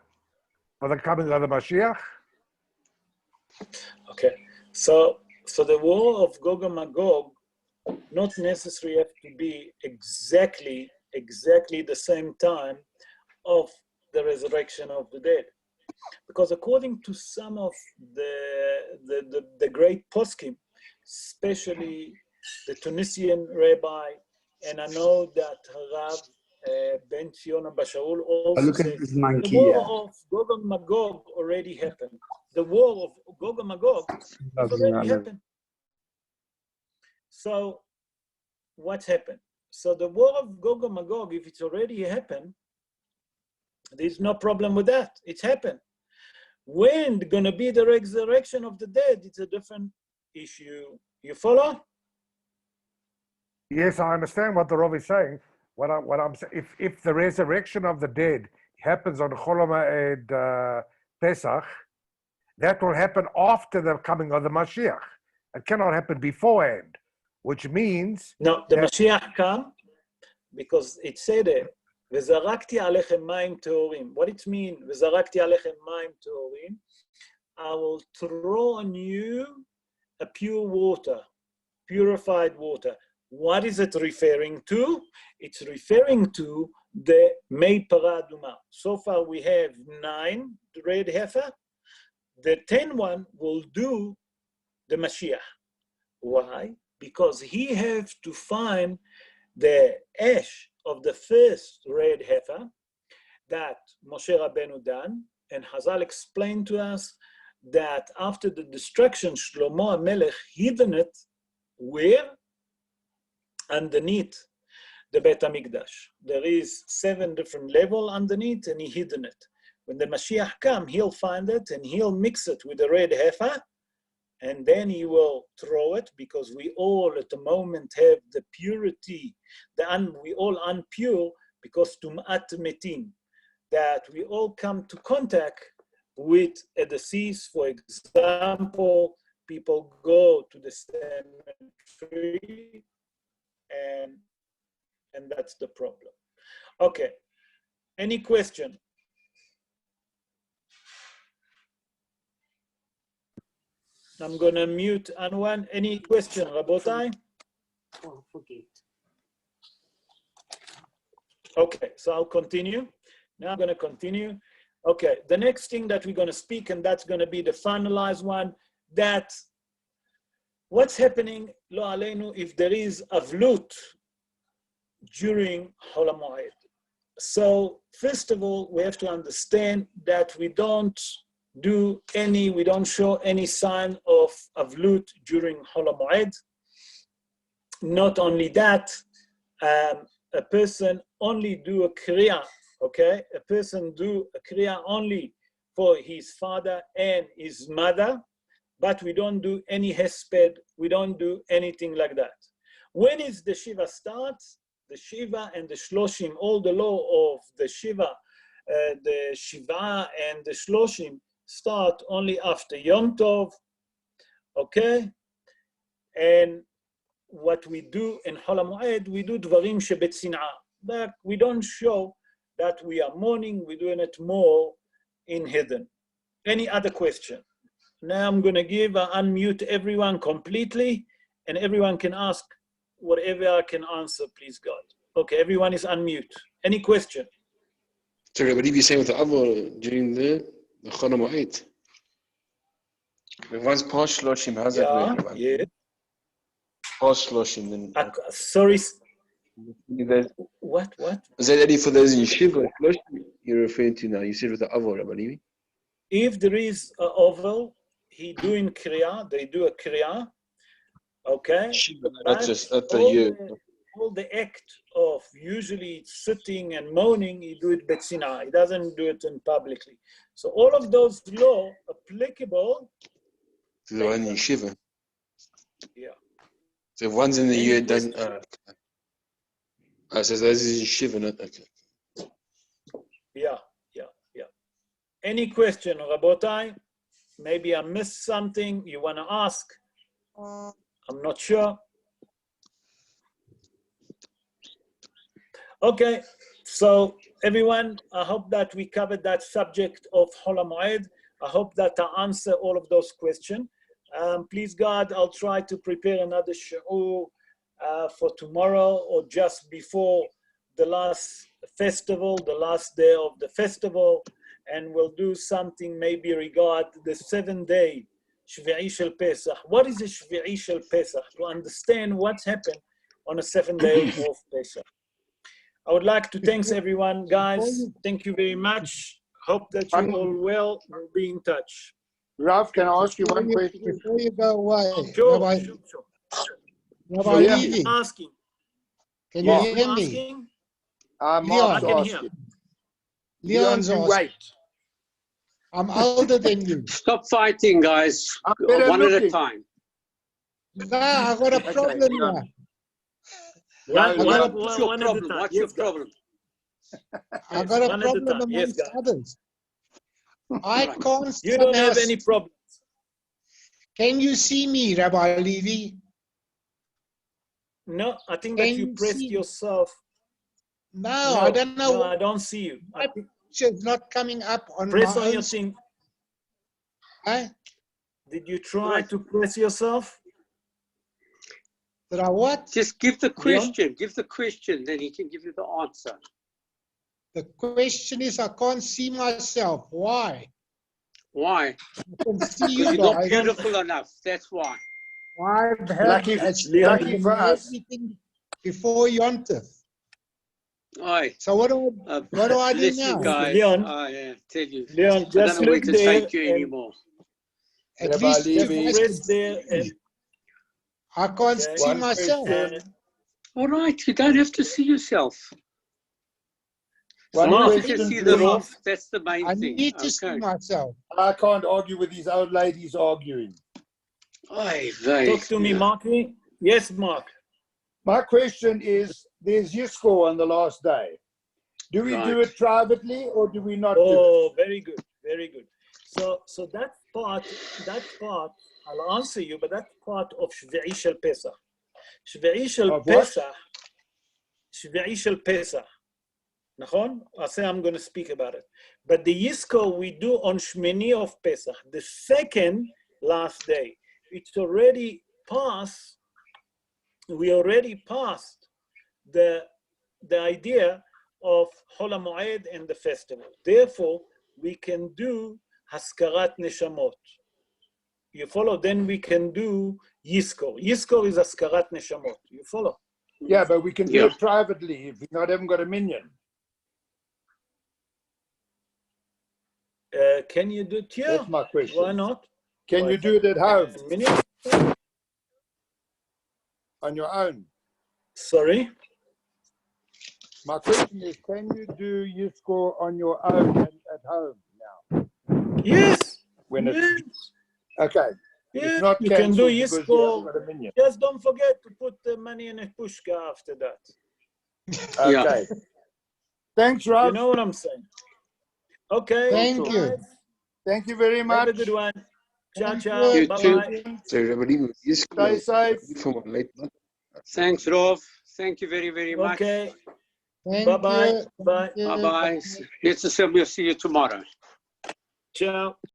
for the coming of the Mashiach? Okay, so the war of Gog and Magog not necessarily have to be exactly the same time of the resurrection of the dead, because according to some of the great poskim, especially the Tunisian rabbi, and I know that Rav Ben Zion Bashaul also said the war of Gog and Magog already happened. The war of Gog and Magog has already happened. So what happened? So the war of Gog and Magog, if it's already happened, there's no problem with that. It's happened. When going to be the resurrection of the dead, it's a different issue. You follow? Yes, I understand what the Rav is saying. What I'm saying, if the resurrection of the dead happens on Chol Hamoed Pesach, that will happen after the coming of the Mashiach. It cannot happen beforehand, which means... No, the Mashiach come because it said it. וזרקתי עליכם מים טהורים. What it means, וזרקתי עליכם מים טהורים, I will throw on you a pure water, purified water. What is it referring to? It's referring to the Mei Parah Aduma. So far we have 9 red heifer. The 10th one will do the Mashiach. Why? Because he has to find the ash of the first red heifer that Moshe Rabbeinu done, and Hazal explained to us that after the destruction, Shlomo HaMelech hidden it where? Underneath the Beit HaMikdash. There is 7 different levels underneath, and he hidden it. When the Mashiach come, he'll find it, and he'll mix it with the red heifer, and then he will throw it, because we all at the moment have the purity, we all unpure, because Tum'at Metim, that we all come to contact with a deceased. For example, people go to the cemetery, and that's the problem. Okay, any question? I'm going to mute Anwan. Any question, Rabotai? Oh, forget. Okay, so I'll continue. Now I'm going to continue. Okay, the next thing that we're going to speak, and that's going to be the finalized one, that what's happening, lo aleinu, if there is avlut during Chol Hamoed. So first of all, we have to understand that we don't show any sign of avlut during Chol Hamoed. Not only that, a person only do a kriya, okay? A person do a kriya only for his father and his mother, but we don't do any hesped, we don't do anything like that. When is the Shiva starts? The Shiva and the Shloshim, all the law of the Shiva, the Shiva and the Shloshim start only after Yom Tov, okay? And what we do in Chol Hamoed, we do dvarim shebetzinah. But we don't show that we are mourning, we're doing it more in hidden. Any other question? Now I'm going to unmute everyone completely, and everyone can ask whatever I can answer, please God. Okay, everyone is unmute. Any question? Sorry, I believe you're saying with the Avor during the Chol Hamoed. Once past Shloshim, how's that work? Yeah. Past Shloshim, then. Sorry. What? Is that only for those in Shiva Shloshim you're referring to now? You said with the Avor, I believe. If there is an oval, he doing kriya, they do a kriya, okay? Shiva, not just at the year. All the act of usually sitting and moaning, he do it betzina. He doesn't do it in publicly. So all of those law applicable to the one in Shiva. Yeah. So if one's in the year, it doesn't. So this is in Shiva, not okay. Yeah. Any question, Rabotai? Maybe I missed something you want to ask. I'm not sure. Okay, so everyone, I hope that we covered that subject of Chol Hamoed. I hope that I answer all of those questions. Please God, I'll try to prepare another shiur for tomorrow or just before the last festival, the last day of the festival, and we'll do something maybe regard the 7-day Shvi'i Shel Pesach. What is the Shvi'i Shel Pesach? To understand what's happened on a 7th day of Pesach. I would like to thank everyone, guys. Thank you very much. Hope that you're all well. We'll be in touch. Ralph, can I ask you one question? Before you go away, Sure. Rabbi Yeah. Levy, Asking. Can you Mark. hear me? Asking? Mark's Leon. I can hear. asking. Leon's Leon, you asking. wait. I'm older than you. Stop fighting, guys. I'm better One at a looking. time. No, I got a Okay, problem Leon. here. One, I got What's a, your one at a problem? time. What's your Yes, guys. problem? I got a One at a problem time. Yes, amongst guys. others. I Right. can't You don't somehow have any problems. Can you see me, Rabbi Levy? No, I think Can that you you pressed see? yourself. No, No, I don't know. no, I don't see you. My picture's not coming up on Press my on your own. thing. Huh? Did you try to press yourself? Did I what? Just give the Leon? question. Give the question, then he can give you the answer. The question is, I can't see myself. Why? Why? I can see Because you you're not guys. beautiful enough. That's why. I've had Lucky, lucky for us. everything before Yontif. Oi. So what do I do Listen, now? guys. Leon, I tell you. Leon, I don't just know where look to there take you and anymore. At Rabbi least you Levy. guys can press see there and me. I can't okay. see One myself. question. All right. You don't have to see yourself. As One long as you can question see to the Rob. roof, that's the main I thing. need to see myself. I can't argue with these old ladies arguing. Oy Talk to me, vey. Marky. Yes, Mark. My question is, there's Yisco on the last day. Do we do Right. it privately or do we not do Oh, very good, very good. So that part, I'll answer you, but that part of Shvi'i Shel Pesach. Shvi'i Shel Of what? Pesach, Shvi'i Shel Pesach. Nachon? I say I'm going to speak about it. But the Yisco we do on Shmini of Pesach, the second last day. It's already past, we already passed the idea of Chol Hamoed and the festival. Therefore, we can do Haskarat Neshamot. You follow? Then we can do Yisco. Yisco is Haskarat Neshamot. You follow? it? Yeah, but we can do Yeah. it privately if we not haven't got a minion. Can you do it? Yeah. That's my question. Why not? Can Why you do it at home not? on your own? Sorry? My question is, can you do Yisco on your own and at home now? Yes. When yes. it's okay. Yes. It's not You can do cancelled because you Yisco. haven't got a minion. Just don't forget to put the money in a pushka after that. Okay. Thanks, Rob. You know what I'm saying? Okay. Thank you. guys. Thank you very much. Have a good one. Ciao, Thank ciao. You too. Bye-bye. So, Rabbi, Stay safe. from late. Thanks, Rov. Thank you very, very much. Okay. Thank Bye-bye. you. Bye. Thank you. Bye-bye. Let's assume we'll see you tomorrow. Ciao.